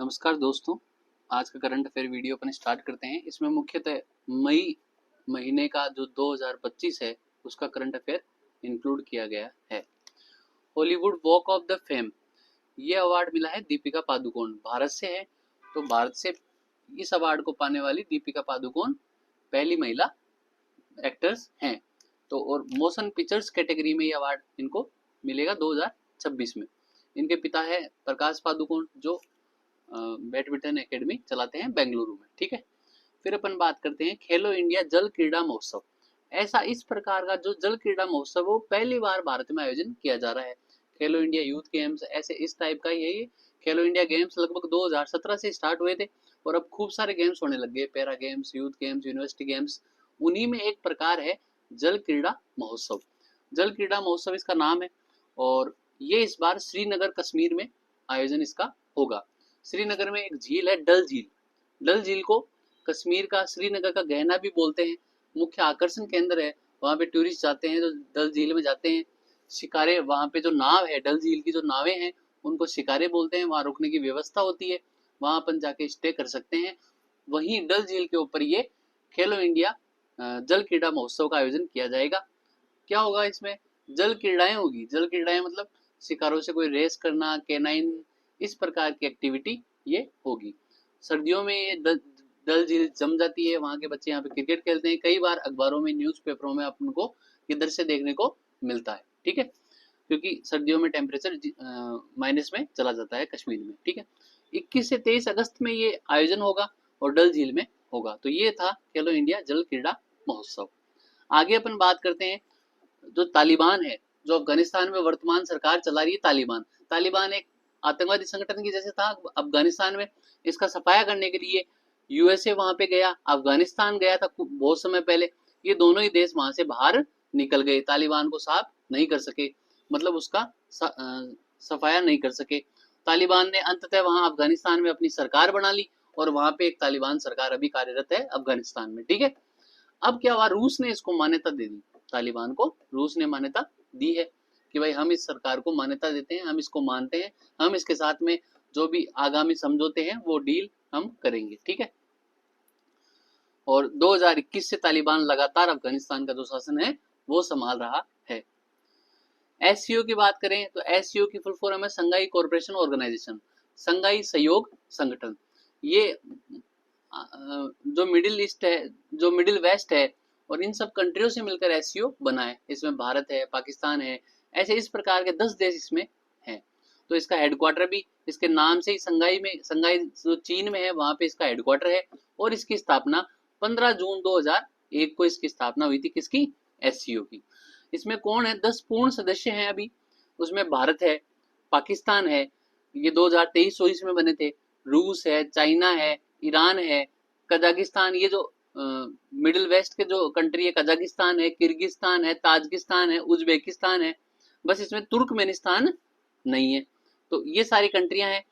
नमस्कार दोस्तों, आज का करंट अफेयर वीडियो अपन स्टार्ट करते हैं। इसमें मुख्यतः मई महीने का जो 2025 है उसका करंट अफेयर इंक्लूड किया गया है। Hollywood walk of the fame, ये अवार्ड मिला है दीपिका पादुकोण, भारत से है। तो भारत से इस अवार्ड को पाने वाली दीपिका पादुकोण पहली महिला एक्टर्स हैं। तो और मोशन पिक्चर्स कैटेगरी में ये अवार्ड इनको मिलेगा 2026 में। इनके पिता है प्रकाश पादुकोण, जो बैडमिंटन एकेडमी चलाते हैं बेंगलुरु में। ठीक है, फिर अपन बात करते हैं खेलो इंडिया जल क्रीड़ा महोत्सव। ऐसा इस प्रकार का जो जल क्रीड़ा महोत्सव वो पहली बार भारत में आयोजन किया जा रहा है। खेलो इंडिया यूथ गेम्स ऐसे इस टाइप का ही है ये। खेलो इंडिया गेम्स लगभग 2017 से स्टार्ट हुए थे और अब खूब सारे गेम्स होने लग गए, para games, youth games, university games. उन्हीं में एक प्रकार है जल क्रीड़ा महोत्सव। जल क्रीड़ा महोत्सव इसका नाम है और ये इस बार श्रीनगर कश्मीर में आयोजन इसका होगा। श्रीनगर में एक झील है डल झील। डल झील को कश्मीर का श्रीनगर का गहना भी बोलते हैं। मुख्य आकर्षण केंद्र है, वहाँ पे टूरिस्ट जाते हैं, जो डल झील में जाते हैं। शिकारे, वहाँ पे जो नाव है, डल झील की जो नावें हैं उनको शिकारे बोलते हैं। वहाँ रुकने की व्यवस्था होती है, वहाँ अपन जाके स्टे कर सकते हैं। वहीं डल झील के ऊपर ये खेलो इंडिया जल क्रीड़ा महोत्सव का आयोजन किया जाएगा। क्या होगा इसमें? जल क्रीड़ाएं होगी। जल क्रीड़ाएं मतलब शिकारों से कोई रेस करना, कैनाइन, इस प्रकार की एक्टिविटी ये होगी। सर्दियों में ये डल झील जम जाती है, वहाँ के बच्चे यहाँ पे क्रिकेट खेलते हैं। कई बार अखबारों में, न्यूज़पेपरों में अपन को ये दृश्य देखने को मिलता है। ठीक है, क्योंकि सर्दियों में टेम्परेचर माइनस में चला जाता है कश्मीर में। ठीक है, 21 से 23 अगस्त में ये आयोजन होगा और डल झील में होगा। तो ये था खेलो इंडिया जल क्रीड़ा महोत्सव। आगे अपन बात करते हैं जो तालिबान है, जो अफगानिस्तान में वर्तमान सरकार चला रही है। तालिबान तालिबान एक आतंकवादी संगठन की जैसे था अफगानिस्तान में। इसका सफाया करने के लिए यूएसए वहां पे गया, अफगानिस्तान गया था बहुत समय पहले। ये दोनों ही देश वहां से बाहर निकल गए, तालिबान को साफ नहीं कर सके, मतलब उसका सफाया नहीं कर सके। तालिबान ने अंततः वहां अफगानिस्तान में अपनी सरकार बना ली और वहां पे एक तालिबान सरकार अभी कार्यरत है अफगानिस्तान में। ठीक है, अब क्या हुआ, रूस ने इसको मान्यता दे दी। तालिबान को रूस ने मान्यता दी है कि भाई हम इस सरकार को मान्यता देते हैं, हम इसको मानते हैं, हम इसके साथ में जो भी आगामी समझौते हैं वो डील हम करेंगे। ठीक है, और 2021 से तालिबान लगातार अफगानिस्तान का जो शासन है वो संभाल रहा है। एससीओ की बात करें तो एससीओ की फुल फॉर्म है संघाई कोऑपरेशन ऑर्गेनाइजेशन, संघाई सहयोग संगठन। ये जो मिडिल ईस्ट है, जो मिडिल वेस्ट है, और इन सब कंट्रियों से मिलकर एससीओ बना है। इसमें भारत है, पाकिस्तान है, ऐसे इस प्रकार के 10 देश इसमें हैं। तो इसका हेडक्वार्टर भी इसके नाम से ही संघाई में, संघाई जो चीन में है वहां पे इसका हेडक्वार्टर है। और इसकी स्थापना 15 जून 2001 को इसकी स्थापना हुई थी। किसकी? एससीओ की। इसमें कौन है? 10 पूर्ण सदस्य हैं अभी। उसमें भारत है, पाकिस्तान है, ये 2023-24 में बने थे, रूस है, चाइना है, ईरान है, कजाकिस्तान, ये जो मिडिल वेस्ट के जो कंट्री है, कजाकिस्तान है, किर्गिस्तान है, ताजिकिस्तान है, उज्बेकिस्तान है। बस इसमें तुर्कमेनिस्तान नहीं है। तो ये सारी कंट्रियां हैं।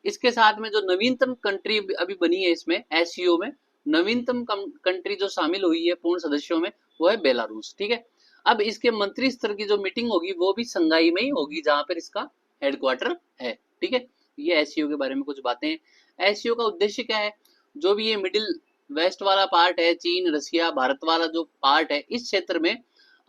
इसके साथ में जो नवीनतम कंट्री अभी बनी है इसमें एससीओ में, नवीनतम कंट्री जो शामिल हुई है पूर्ण सदस्यों में, वो है बेलारूस। ठीक है, अब इसके मंत्री स्तर की जो मीटिंग होगी वो भी संघाई में ही होगी, जहां पर इसका हेडक्वार्टर है। ठीक है, ये एससीओ के बारे में कुछ बातें हैं। एससीओ का उद्देश्य क्या है? जो भी ये मिडिल वेस्ट वाला पार्ट है, चीन, रसिया, भारत वाला जो पार्ट है, इस क्षेत्र में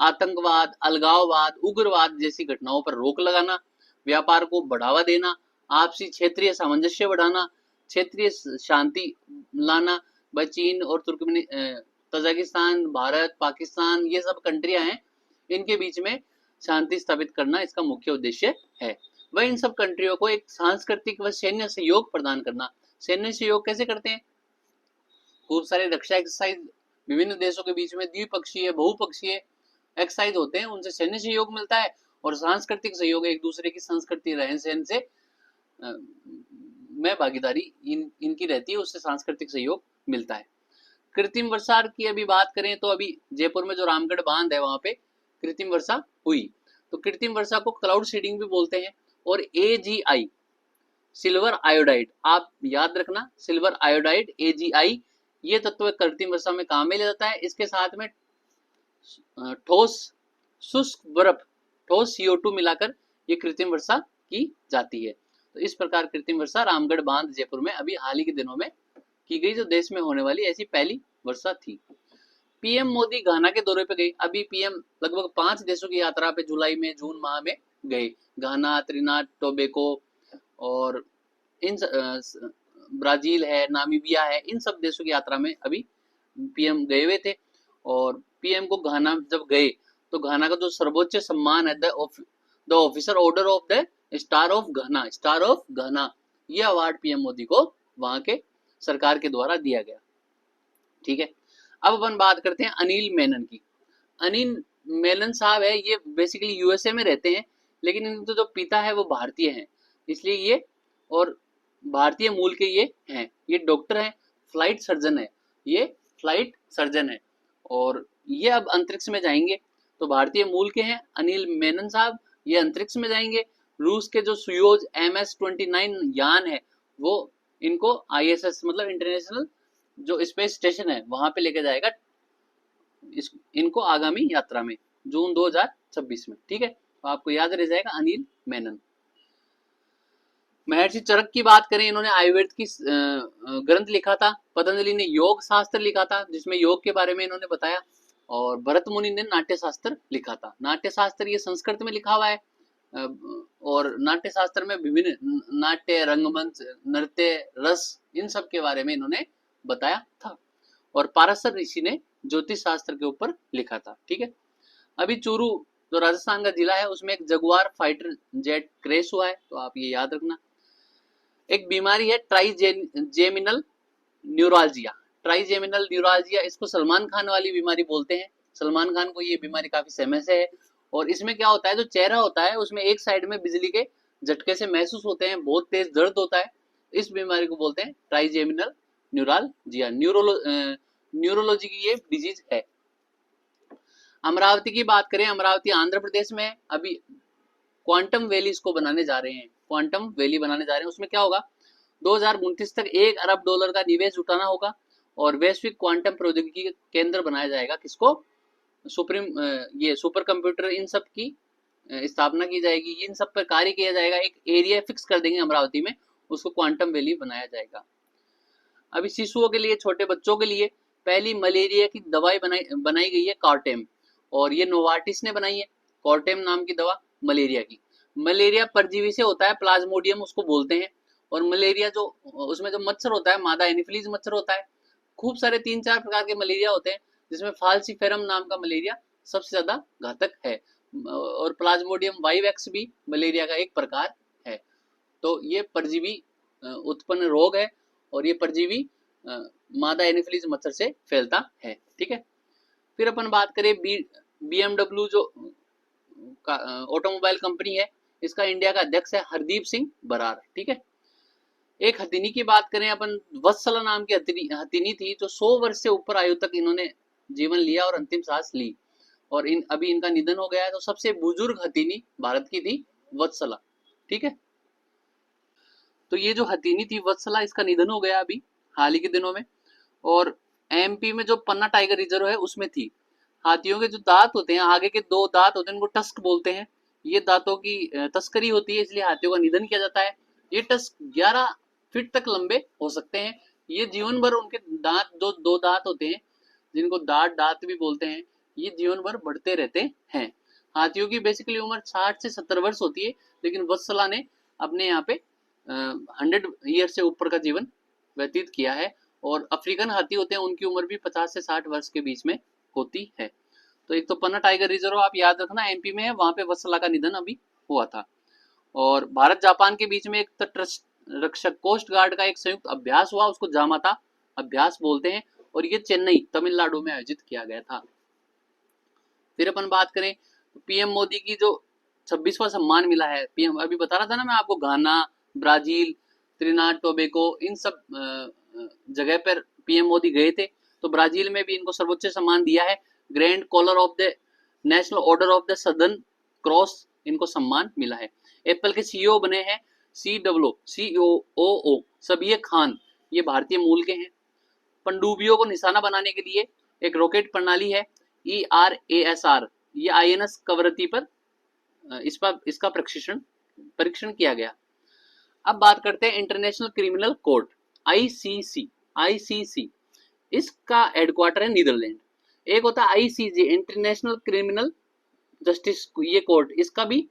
आतंकवाद, अलगाववाद, उग्रवाद जैसी घटनाओं पर रोक लगाना, व्यापार को बढ़ावा देना, आपसी क्षेत्रीय सामंजस्य बढ़ाना, क्षेत्रीय शांति लाना। भाई चीन और तजाकिस्तान, भारत, पाकिस्तान, ये सब कंट्रियां हैं, इनके बीच में शांति स्थापित करना इसका मुख्य उद्देश्य है। वह इन सब कंट्रियों को एक सांस्कृतिक व सैन्य सहयोग प्रदान करना। सैन्य सहयोग कैसे करते हैं? खूब सारे रक्षा एक्सरसाइज विभिन्न देशों के बीच में द्विपक्षीय, बहुपक्षीय एक्सरसाइज होते हैं, उनसे सैन्य सहयोग मिलता है। और सांस्कृतिक सहयोग, एक दूसरे की संस्कृति, रहन सहन से में भागीदारी इनकी रहती है, उससे सांस्कृतिक सहयोग मिलता है। कृत्रिम वर्षा की अभी बात करें तो अभी जयपुर में जो रामगढ़ बांध है वहां पे कृत्रिम वर्षा हुई। तो कृत्रिम वर्षा को क्लाउड सीडिंग भी बोलते हैं। और एजीआई, सिल्वर आयोडाइड, आप याद रखना, सिल्वर आयोडाइड, एजीआई, ये तत्व कृत्रिम वर्षा में काम में लिया जाता है। इसके साथ में ठोस शुष्क बर्फ, ठोस CO2 मिलाकर ये कृत्रिम वर्षा की जाती है। तो इस प्रकार कृत्रिम वर्षा रामगढ़ बांध जयपुर में अभी हाल ही के दिनों में की गई, जो देश में होने वाली ऐसी पहली वर्षा थी। पीएम मोदी घाना के दौरे पे गए। अभी पीएम लगभग 5 देशों की यात्रा पे जुलाई में, जून माह में गए। घाना, त्रिनाद टोबैगो और इन ब्राजील है, नामीबिया है, इन सब देशों की यात्रा में अभी पीएम गए हुए थे। और पीएम को घाना जब गए तो घाना का जो सर्वोच्च सम्मान है, the officer order of the star of घाना, ये अवार्ड पीएम मोदी को वहां के सरकार के द्वारा दिया गया। ठीक है, अब अपन बात करते हैं अनिल मेनन की। अनिल मेनन साहब है, ये बेसिकली यूएसए में रहते हैं, लेकिन इनके जो पिता है वो भारतीय हैं, इसलिए ये और भारतीय मूल के ये हैं। ये डॉक्टर हैं, फ्लाइट सर्जन है, ये फ्लाइट सर्जन है और ये अब अंतरिक्ष में जाएंगे। तो भारतीय मूल के हैं अनिल मेनन साहब, ये अंतरिक्ष में जाएंगे। रूस के जो सुयोज MS-29 यान है वो इनको ISS मतलब इंटरनेशनल जो स्पेस स्टेशन है वहां पे लेके जाएगा इनको आगामी यात्रा में जून 2026 में। ठीक है, तो आपको याद रह जाएगा अनिल मेनन। महर्षि चरक की बात करें, इन्होंने आयुर्वेद की ग्रंथ लिखा था। पतंजलि ने योग शास्त्र लिखा था जिसमें योग के बारे में इन्होंने बताया। और भरत मुनि ने नाट्य शास्त्र लिखा था। नाट्य शास्त्र ये संस्कृत में लिखा हुआ है और नाट्य शास्त्र में विभिन्न नाट्य, रंगमंच, नृत्य, रस, इन सब के बारे में इन्होंने बताया था। और पाराशर ऋषि ने ज्योतिष शास्त्र के ऊपर लिखा था। ठीक है, अभी चूरू जो राजस्थान का जिला है उसमें एक जगुआर फाइटर जेट क्रैश हुआ है, तो आप ये याद रखना। एक बीमारी है ट्राइजेमिनल न्यूरालजिया। ट्राइजेमिनल न्यूरालजिया, इसको सलमान खान वाली बीमारी बोलते हैं। सलमान खान को ये बीमारी काफी समय से है और इसमें क्या होता है, जो चेहरा होता है उसमें एक साइड में बिजली के झटके से महसूस होते हैं, बहुत तेज दर्द होता है। इस बीमारी को बोलते हैं ट्राइजेमिनल न्यूरालजिया। न्यूरोलॉजी की ये डिजीज है। अमरावती की बात करें, अमरावती आंध्र प्रदेश में है। अभी क्वांटम वैली इसको बनाने जा रहे हैं, क्वांटम वैली बनाने जा रहे हैं। उसमें क्या होगा, 2029 तक $1 अरब का निवेश जुटाना होगा और वैश्विक क्वांटम प्रौद्योगिकी केंद्र बनाया जाएगा। किसको, ये सुपर कंप्यूटर, इन सब की स्थापना की जाएगी, इन सब पर कार्य किया जाएगा। एक एरिया फिक्स कर देंगे अमरावती में, उसको क्वांटम वैली बनाया जाएगा। अभी शिशुओं के लिए, छोटे बच्चों के लिए पहली मलेरिया की दवाई बनाई गई है, कॉर्टेम, और ये नोवार्टिस ने बनाई है। कॉर्टेम नाम की दवा मलेरिया की। मलेरिया परजीवी से होता है, प्लाज्मोडियम उसको बोलते हैं। और मलेरिया जो उसमें जो मच्छर होता है, मादा एनोफिलीज मच्छर होता है। खूब सारे 3-4 प्रकार के मलेरिया होते हैं जिसमें फाल्सीफेरम नाम का मलेरिया सबसे ज्यादा घातक है और प्लाज्मोडियम वाइवेक्स भी मलेरिया का एक प्रकार है। तो ये परजीवी उत्पन्न रोग है और ये परजीवी मादा एनोफिलीज मच्छर से फैलता है। ठीक है, फिर अपन बात करें BMW जो ऑटोमोबाइल कंपनी है, इसका इंडिया का अध्यक्ष है हरदीप सिंह बरार। ठीक है, एक हथिनी की बात करें अपन, वत्सला नाम की हथिनी थी जो 100 वर्ष से ऊपर आयु तक इन्होंने जीवन लिया और अंतिम सांस ली और अभी इनका निधन हो गया है। तो सबसे बुजुर्ग हथिनी भारत की थी वत्सला। ठीक है, तो ये जो हथिनी थी वत्सला, इसका निधन हो गया अभी हाल ही के दिनों में। और MP में जो पन्ना टाइगर रिजर्व है उसमें थी। हाथियों के जो दांत होते हैं, आगे के 2 दांत होते हैं, उनको टस्क बोलते हैं। ये दांतों की तस्करी होती है, इसलिए हाथियों का निधन किया जाता है। ये टस्क 11 फीट तक लंबे हो सकते हैं। ये जीवन भर उनके दांत, जो 2 दांत होते हैं जिनको दांत भी बोलते हैं, ये जीवन भर बढ़ते रहते हैं। हाथियों की बेसिकली उम्र 60 से 70 वर्ष होती है, लेकिन वत्सला ने अपने यहाँ पे 100 ईयर से ऊपर का जीवन व्यतीत किया है। और अफ्रीकन हाथी होते हैं, उनकी उम्र भी 50 से 60 वर्ष के बीच में होती है। तो एक तो पन्ना टाइगर रिजर्व आप याद रखना, MP में है, वहां पे वत्सला का निधन अभी हुआ था। और भारत जापान के बीच में एक तट रक्षक कोस्ट गार्ड का एक संयुक्त अभ्यास हुआ, उसको जामाता अभ्यास बोलते हैं और ये चेन्नई तमिलनाडु में आयोजित किया गया था। फिर अपन बात करें PM मोदी की जो 26वां सम्मान मिला है, PM अभी बता रहा था ना मैं आपको, घाना, ब्राजील, त्रिनाद टोबैगो, इन सब जगह पर PM मोदी गए थे। तो ब्राजील में भी इनको सर्वोच्च सम्मान दिया है, Grand Collar of the National Order of the Southern Cross, इनको सम्मान मिला है। एप्पल के CEO बने हैं COO सबीर खान, ये भारतीय मूल के हैं। पनडुब्बियों को निशाना बनाने के लिए एक रॉकेट प्रणाली है ERASR, ये INS कवरती पर इसका परीक्षण किया गया। अब बात करते हैं international criminal court, ICC. ICC इसका हेडक्वार्टर है नीदरलैंड। एक होता है आईसीजे, इंटरनेशनल क्रिमिनल जस्टिस, ये कोर्ट, इसका भी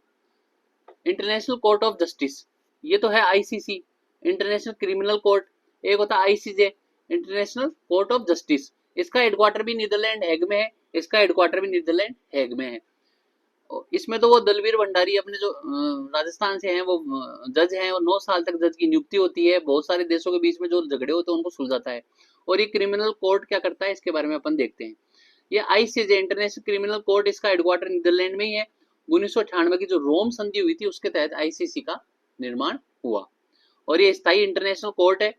इंटरनेशनल कोर्ट ऑफ जस्टिस, ये तो है आईसीसी इंटरनेशनल क्रिमिनल कोर्ट। एक होता है ICJ, international court of justice, इसका हेडक्वार्टर भी नीदरलैंड हेग में है, इसका हेडक्वार्टर भी नीदरलैंड हेग में है। इसमें तो वो दलवीर भंडारी अपने जो राजस्थान से हैं वो जज हैं, और 9 साल तक जज की नियुक्ति होती है, बहुत सारे देशों के बीच में जो झगड़े होते हैं उनको सुलझाता है। और ये क्रिमिनल कोर्ट क्या करता है इसके बारे में अपन देखते हैं। ये आईसीजे इंटरनेशनल क्रिमिनल कोर्ट, इसका हेडक्वार्टर नीदरलैंड में ही है। 1998 की जो रोम संधि हुई थी उसके तहत आईसीसी का निर्माण हुआ, और ये स्थायी इंटरनेशनल कोर्ट है,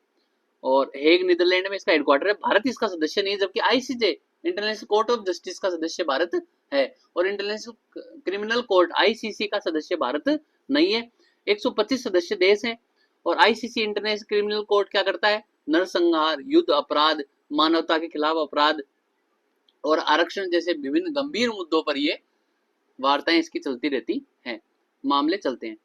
और हेग नीदरलैंड में इसका हेडक्वार्टर है। भारत इसका सदस्य नहीं है, जबकि ICJ international court of justice का सदस्य भारत है, और इंटरनेशनल क्रिमिनल कोर्ट आईसीसी का सदस्य भारत नहीं है। 125 सदस्य देश हैं, और आईसीसी इंटरनेशनल क्रिमिनल कोर्ट क्या करता है, नरसंहार, युद्ध अपराध, मानवता के खिलाफ अपराध और आरक्षण जैसे विभिन्न गंभीर मुद्दों पर ये वार्ताएं इसकी चलती रहती हैं, मामले चलते हैं।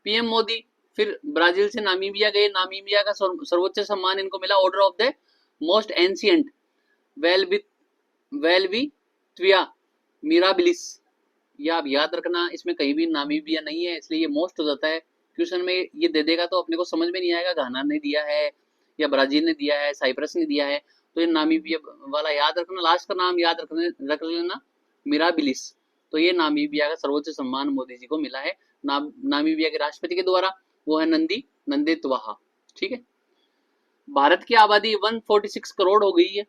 पीएम मोदी फिर ब्राजील से नामीबिया गए, नामीबिया का सर्वोच्च सम्मान इनको मिला, order of the most ancient welwitschia mirabilis. ये आप याद रखना, इसमें कहीं भी नामीबिया नहीं है, इसलिए ये मोस्ट हो जाता है। क्वेश्चन में ये दे देगा तो अपने को समझ में नहीं आएगा, घाना ने दिया है या ब्राजील ने दिया है, साइप्रस ने दिया है, तो ये नामीबिया वाला याद रखना, लास्ट का नाम याद रख लेना, मिराबिलिस। तो ये नामीबिया का सर्वोच्च सम्मान मोदी जी को मिला है नामीबिया के राष्ट्रपति के द्वारा, वो है नंदित्वाहा। ठीक है, भारत की आबादी 146 करोड़ हो गई है,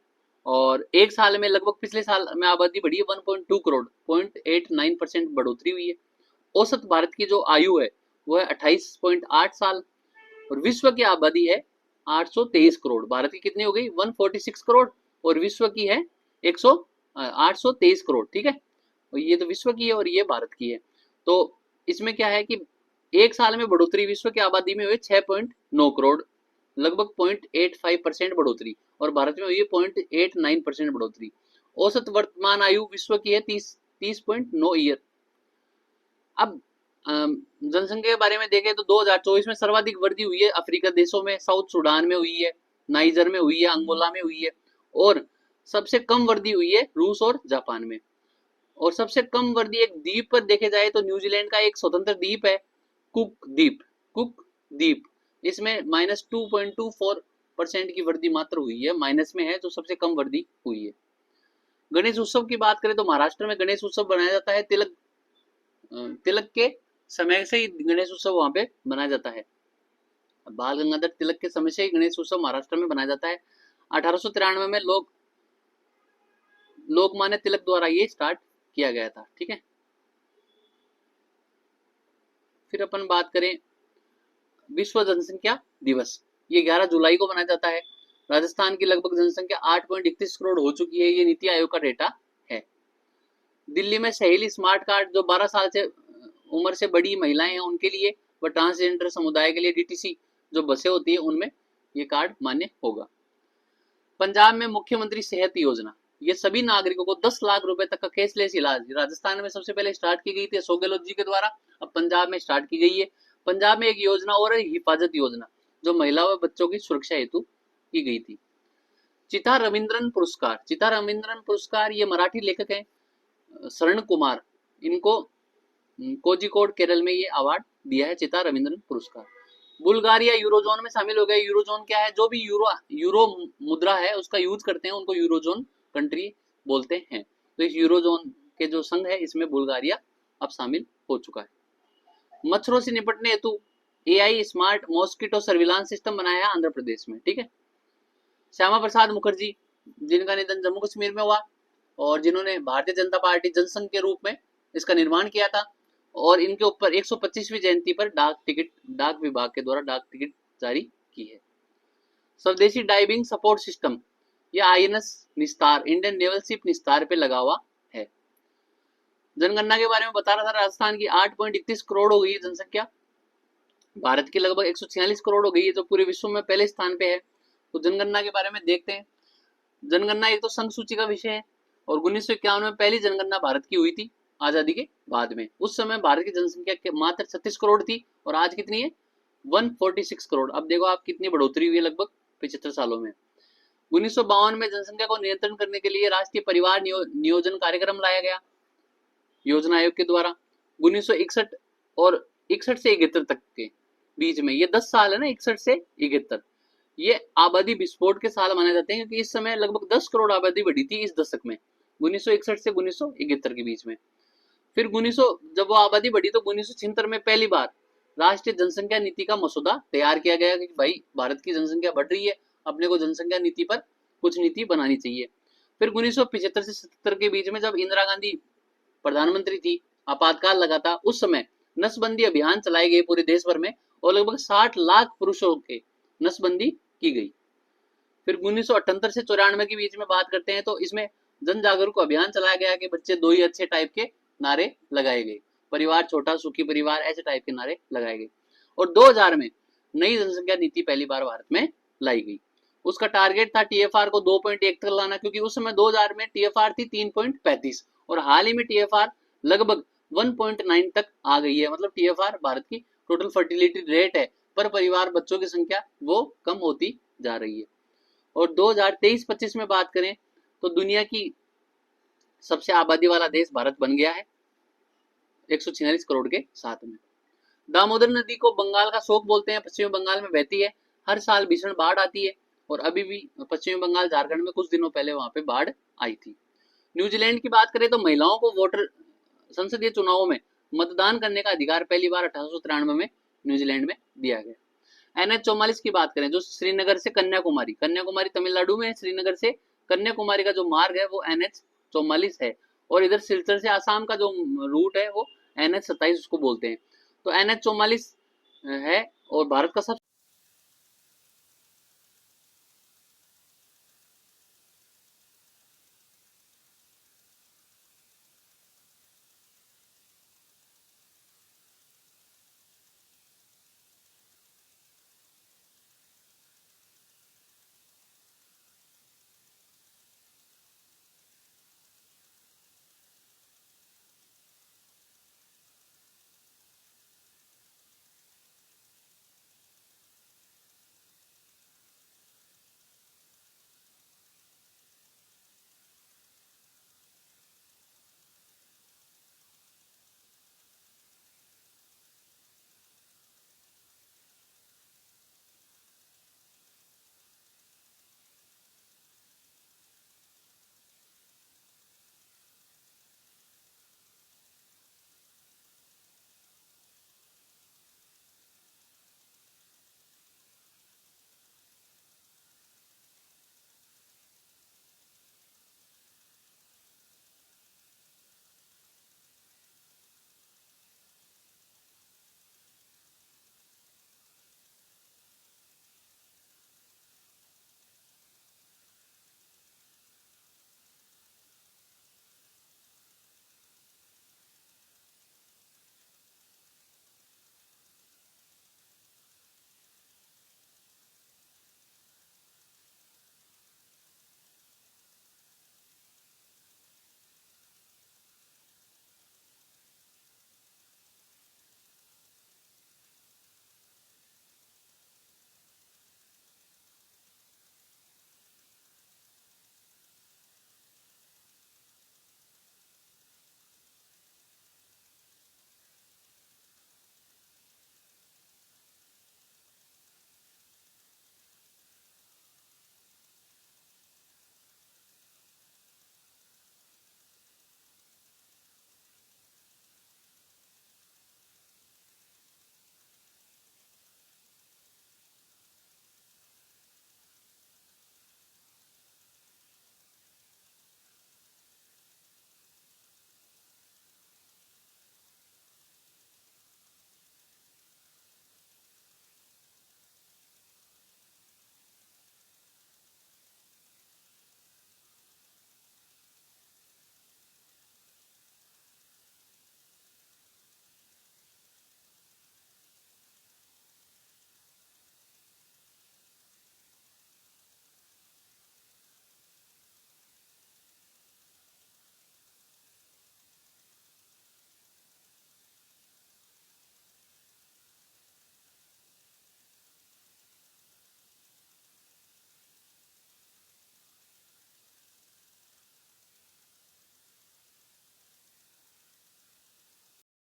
और एक साल में लगभग पिछले साल में आबादी बढ़ी है 1.2 करोड़, 0.89% बढ़ोतरी हुई है। औसत भारत की जो आयु है वो है 28.8 साल, और विश्व की आबादी है 823 करोड़। भारत की कितनी हो गई 146 करोड़, और विश्व की है 823 करोड़। ठीक है, ये तो विश्व की है और ये भारत की है। तो इसमें क्या है कि एक साल में बढ़ोतरी विश्व की आबादी में हुई 6.9 करोड़, लगभग 0.85% बढ़ोतरी, और भारत में हुई है 0.89% बढ़ोतरी। औसत वर्तमान आयु विश्व की है 30.9 ईयर। अब जनसंख्या के बारे में देखें तो 2024 में सर्वाधिक वृद्धि हुई है अफ्रीका देशों में, साउथ सूडान में हुई है, नाइजर में हुई है, अंगोला में हुई है, और सबसे कम वृद्धि हुई है रूस और जापान में। और सबसे कम वृद्धि एक द्वीप पर देखे जाए तो न्यूजीलैंड का एक स्वतंत्र द्वीप है कुक द्वीप, इसमें -2.24% की वृद्धि मात्र हुई है, माइनस में है, जो सबसे कम वृद्धि हुई है। गणेश उत्सव की बात करें तो महाराष्ट्र में गणेश उत्सव बनाया जाता है, तिलक के समय से ही गणेश उत्सव वहां पे मनाया जाता है। बाल गंगाधर तिलक के समय से ही गणेश उत्सव महाराष्ट्र में मनाया जाता है। 1893 में लोकमान्य तिलक द्वारा ये स्टार्ट किया गया था। ठीक है, फिर अपन बात करें विश्व जनसंख्या दिवस, ये 11 जुलाई को मनाया जाता है। राजस्थान की लगभग जनसंख्या 8.31 करोड़ हो चुकी है, ये नीति आयोग का डेटा है। दिल्ली में सहेली स्मार्ट कार्ड, जो 12 साल से उम्र से बड़ी महिलाएं हैं उनके लिए, व ट्रांसजेंडर समुदाय के लिए डीटीसी जो बसें होती है उनमें ये कार्ड मान्य होगा। पंजाब में मुख्यमंत्री सेहत योजना, ये सभी नागरिकों को 10 लाख रुपए तक का कैशलेस इलाज राजस्थान में सबसे पहले स्टार्ट की गई थी अशोक गहलोत जी के द्वारा, अब पंजाब में स्टार्ट की गई है। पंजाब में एक योजना और है हिफाजत योजना, जो महिला व बच्चों की सुरक्षा हेतु की गई थी। चिता रविंद्रन पुरस्कार, ये मराठी लेखक हैं शरण कुमार, इनको कोझिकोड केरल में ये अवार्ड दिया है, चिता रविंद्रन पुरस्कार। बुल्गारिया यूरोजोन में शामिल हो गया। यूरोजोन क्या है, जो भी यूरो मुद्रा है उसका यूज करते हैं उनको यूरोजोन कंट्री बोलते हैं। तो इस यूरोजोन के जो संघ है इसमें बुल्गारिया अब शामिल हो चुका है। मच्छरों से निपटने हेतु AI smart mosquito surveillance system बनाया है आंध्र प्रदेश में। ठीक है, श्यामा प्रसाद मुखर्जी, जिनका निधन जम्मू कश्मीर में हुआ, और जिन्होंने भारतीय जनता पार्टी जनसंघ के रूप में इसका निर्माण किया था, और इनके ऊपर 125वीं जयंती पर डाक विभाग के द्वारा डाक टिकट जारी की है। स्वदेशी डाइविंग सपोर्ट सिस्टम, यह आईएनएस निस्तार, इंडियन नेवल शिप निस्तार पे लगा हुआ है। जनगणना के बारे में बता रहा था, राजस्थान की 8.31 करोड़ हो गई है जनसंख्या, भारत की लगभग 146 करोड़ हो गई है, जो पूरे विश्व में पहले स्थान पे है। तो जनगणना के बारे में देखते हैं। जनगणना एक तो संघ सूची का विषय है, और 1951 में पहली जनगणना भारत की हुई थी आजादी के बाद में। उस समय भारत की जनसंख्या मात्र 36 करोड़ थी, और आज कितनी है 146 करोड़। अब देखो आप कितनी बढ़ोतरी हुई है लगभग 75 सालों में। 1952 में जनसंख्या को नियंत्रण करने के लिए राष्ट्रीय परिवार नियोजन कार्यक्रम लाया गया योजना आयोग के द्वारा। 1961 और 61 से 71 तक के बीच में, ये 10 साल है ना, 61 से 71, ये आबादी विस्फोट के साल माने जाते हैं क्योंकि इस समय लगभग 10 करोड़ आबादी बढ़ी थी इस दशक में, 1961 से 1971 के बीच में। फिर 1900 जब वो आबादी बढ़ी तो 1976 में पहली बार राष्ट्रीय जनसंख्या नीति का मसौदा तैयार किया गया कि भाई भारत की जनसंख्या बढ़ रही है, अपने को जनसंख्या नीति पर कुछ नीति बनानी चाहिए। फिर 1975 से 77 के बीच में जब इंदिरा गांधी प्रधानमंत्री थी, आपातकाल लगा था, उस समय नसबंदी अभियान चलाए गए पूरे देश भर में और लगभग 60 लाख पुरुषों के नसबंदी की गई। फिर 1978 से 94 के बीच में बात करते हैं तो इसमें जन जागरूक अभियान चलाया गया कि बच्चे दो ही अच्छे टाइप के नारे लगाए गए, परिवार छोटा सुखी परिवार, ऐसे टाइप के नारे लगाए गए। और 2000 में नई जनसंख्या नीति पहली बार भारत में लाई गई। उसका टारगेट था टीएफआर को 2.1 तक लाना, क्योंकि उस समय 2000 में टीएफआर थी 3.35 और हाल ही में टीएफआर लगभग 1.9 तक आ गई है। मतलब टीएफआर भारत की टोटल फर्टिलिटी रेट है, पर परिवार बच्चों की संख्या वो कम होती जा रही है। और 2023-25 में बात करें तो दुनिया की सबसे आबादी वाला देश भारत बन गया है 146 करोड़ के साथ में। दामोदर नदी को बंगाल का शोक बोलते हैं, पश्चिमी बंगाल में बहती है, हर साल भीषण बाढ़ आती है और अभी भी पश्चिमी बंगाल झारखंड में कुछ दिनों पहले वहां पे बाढ़ आई थी। न्यूजीलैंड की बात करें तो महिलाओं को वोटर संसदीय चुनावों में मतदान करने का अधिकार पहली बार 1893 में न्यूजीलैंड में दिया गया। NH-44 की बात करें जो श्रीनगर से कन्याकुमारी, कन्याकुमारी तमिलनाडु में है, श्रीनगर से कन्याकुमारी का जो मार्ग है वो NH-44 है और इधर सिलचर से आसाम का जो रूट है वो NH-27 उसको बोलते हैं। तो NH-44 है और भारत का सब